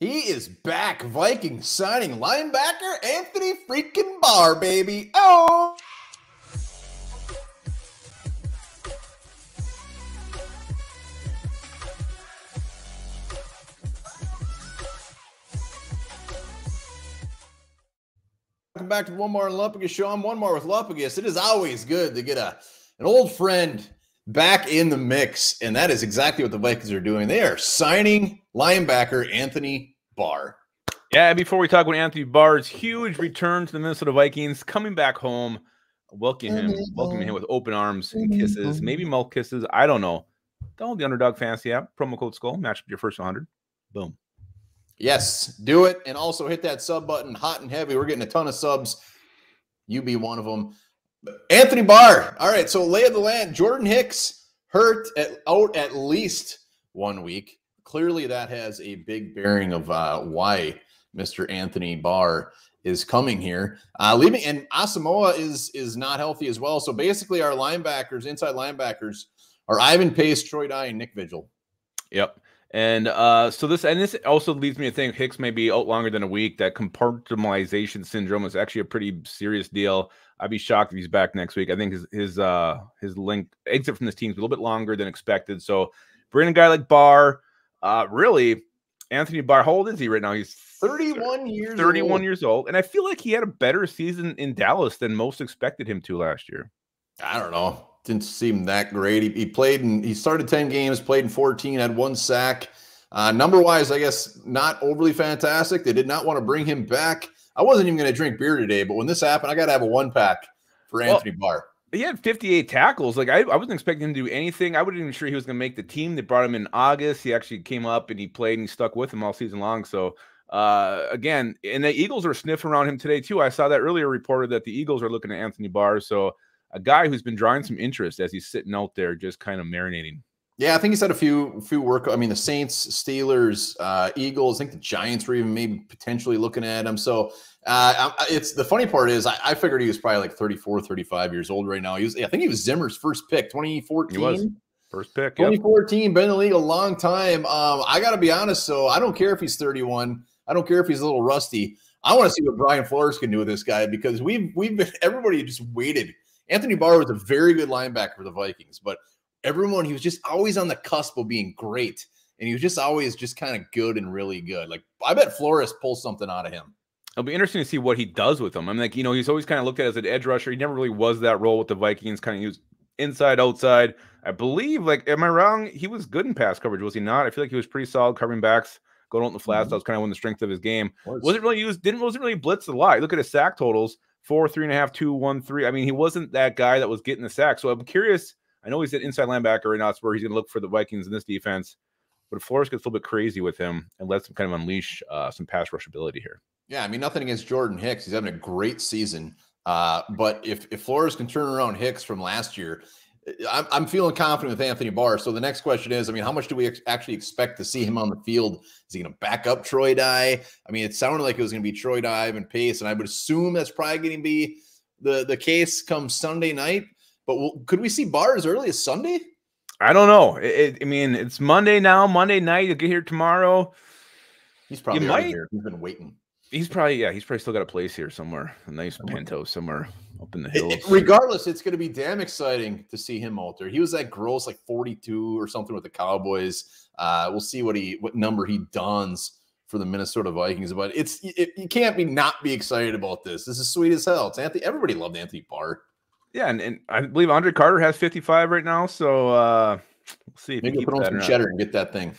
He is back. Vikings signing linebacker Anthony freaking Barr, baby. Oh! Welcome back to One More on Lupagus show. I'm One More with Lupagus. It is always good to get an old friend back in the mix, and that is exactly what the Vikings are doing. They are signing linebacker Anthony Barr. Yeah, before we talk about Anthony Barr's huge return to the Minnesota Vikings, coming back home, welcoming him with open arms and kisses, maybe mouth kisses. I don't know. Download the Underdog Fantasy app, promo code SKULL, match up your first 100. Boom. Yes, do it. And also hit that sub button hot and heavy. We're getting a ton of subs. You be one of them. Anthony Barr. All right, so lay of the land. Jordan Hicks hurt out at least 1 week. Clearly that has a big bearing of why Mr. Anthony Barr is coming here. Leaving, and Asamoah is not healthy as well. So basically our linebackers, inside linebackers, are Ivan Pace, Troy Dye, and Nick Vigil. Yep. And so this also leads me to think Hicks may be out longer than a week. That compartmentalization syndrome is actually a pretty serious deal. I'd be shocked if he's back next week. I think his exit from this team is a little bit longer than expected. So bring a guy like Barr. Really, Anthony Barr, how old is he right now? He's 31 years old. And I feel like he had a better season in Dallas than most expected him to last year. I don't know. Didn't seem that great. He played and he started 10 games, played in 14, had 1 sack. Number-wise, I guess not overly fantastic. They did not want to bring him back. I wasn't even going to drink beer today, but when this happened, I got to have a 1-pack for Anthony Barr. He had 58 tackles. Like I wasn't expecting him to do anything. I wasn't even sure he was going to make the team. They brought him in August. He actually came up and he played and he stuck with him all season long. So again, and the Eagles are sniffing around him today too. I saw that earlier reported that the Eagles are looking at Anthony Barr. So a guy who's been drawing some interest as he's sitting out there just kind of marinating. Yeah, I think he's had a few work. I mean, the Saints, Steelers, Eagles. I think the Giants were even maybe potentially looking at him. So it's the funny part is I figured he was probably like 34, 35 years old right now. I think he was Zimmer's first pick, 2014. He was first pick. 2014, yep. Been in the league a long time. I got to be honest. So I don't care if he's 31. I don't care if he's a little rusty. I want to see what Brian Flores can do with this guy because we've been everybody just waited. Anthony Barr was a very good linebacker for the Vikings, but he was just always on the cusp of being great. And he was just always just kind of good and really good. Like, I bet Flores pulls something out of him. It'll be interesting to see what he does with him. I'm like, he's always kind of looked at as an edge rusher. He never really was that role with the Vikings, kind of used inside, outside. I believe, like, am I wrong? He was good in pass coverage, was he not? I feel like he was pretty solid covering backs, going out in the flats. That was kind of one of the strengths of his game. Wasn't really blitzed a lot. Look at his sack totals. 4, 3.5, 2, 1, 3. I mean, he wasn't that guy that was getting the sack. So I'm curious. I know he's an inside linebacker right now. That's where he's going to look for the Vikings in this defense. But if Flores gets a little bit crazy with him and lets him kind of unleash some pass rush ability here. Yeah, I mean, nothing against Jordan Hicks. He's having a great season. But if Flores can turn around Hicks from last year, I'm feeling confident with Anthony Barr. So the next question is, I mean, how much do we actually expect to see him on the field? Is he going to back up Troy Dye? I mean, it sounded like it was going to be Troy Dye and Pace, and I would assume that's probably going to be the case come Sunday night. But could we see Barr as early as Sunday? I don't know. I mean, it's Monday now. Monday night. You'll get here tomorrow. He's probably here. He's been waiting. He's probably still got a place here somewhere. A nice penthouse somewhere up in the hills. Regardless, it's going to be damn exciting to see him out there. He was that gross, like 42 or something with the Cowboys. We'll see what number he dons for the Minnesota Vikings. But you can't not be excited about this. This is sweet as hell. It's Anthony. Everybody loved Anthony Barr. Yeah, and I believe Andre Carter has 55 right now. So we'll see if maybe he put on some cheddar and get that thing.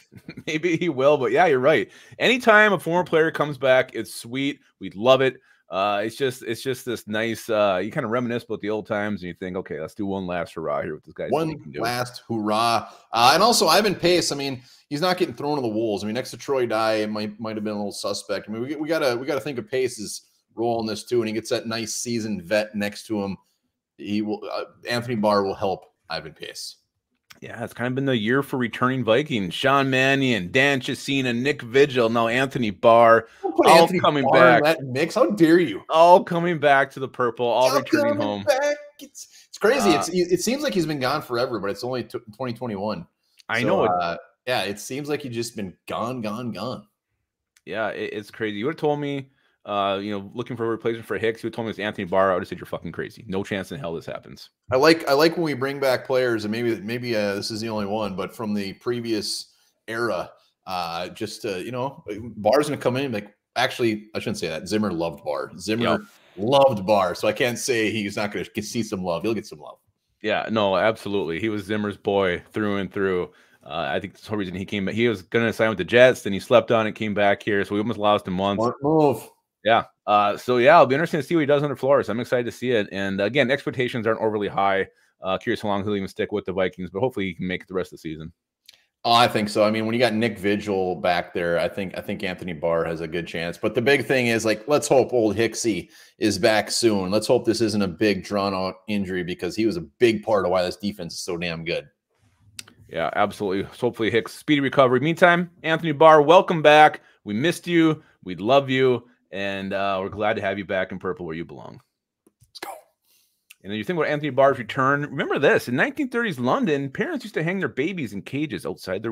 Maybe he will, but yeah, you're right. Anytime a former player comes back, it's sweet. We love it. It's just this nice. You kind of reminisce about the old times, and you think, okay, let's do one last hurrah here with this guy. One last hurrah, and also Ivan Pace. I mean, he's not getting thrown to the wolves. I mean, next to Troy Dye, it might have been a little suspect. I mean, we gotta think of Pace's role in this too, and he gets that nice seasoned vet next to him. He will. Anthony Barr will help Ivan Pace. Yeah, it's kind of been the year for returning Vikings. Sean Mannion, Dan Chisena, Nick Vigil, now Anthony Barr, all coming back. That mix, how dare you? All coming back to the purple, all returning home. Back. It's crazy. It seems like he's been gone forever, but it's only 2021. I know it. Yeah, it seems like he's just been gone. Yeah, it's crazy. You would have told me, looking for a replacement for Hicks. You would have told me it's Anthony Barr. I would have said you're fucking crazy. No chance in hell this happens. I like when we bring back players, and maybe this is the only one, but from the previous era, Barr's gonna come in like. Actually, I shouldn't say that. Zimmer loved Barr. Zimmer loved Barr, so I can't say he's not going to see some love. He'll get some love. Yeah, no, absolutely. He was Zimmer's boy through and through. I think that's the whole reason he came. He was going to sign with the Jets, then he slept on it, came back here, so we almost lost a month. Smart move. Yeah. It'll be interesting to see what he does under Flores. I'm excited to see it. And again, expectations aren't overly high. Curious how long he'll even stick with the Vikings, but hopefully he can make it the rest of the season. Oh, I think so. I mean, when you got Nick Vigil back there, I think Anthony Barr has a good chance. But the big thing is, like, let's hope old Hicksy is back soon. Let's hope this isn't a big drawn-out injury because he was a big part of why this defense is so damn good. Yeah, absolutely. So hopefully Hicks speedy recovery. Meantime, Anthony Barr, welcome back. We missed you. We love you, and we're glad to have you back in purple where you belong. Let's go. And then you think about Anthony Barr's return. Remember this. In 1930s London, parents used to hang their babies in cages outside their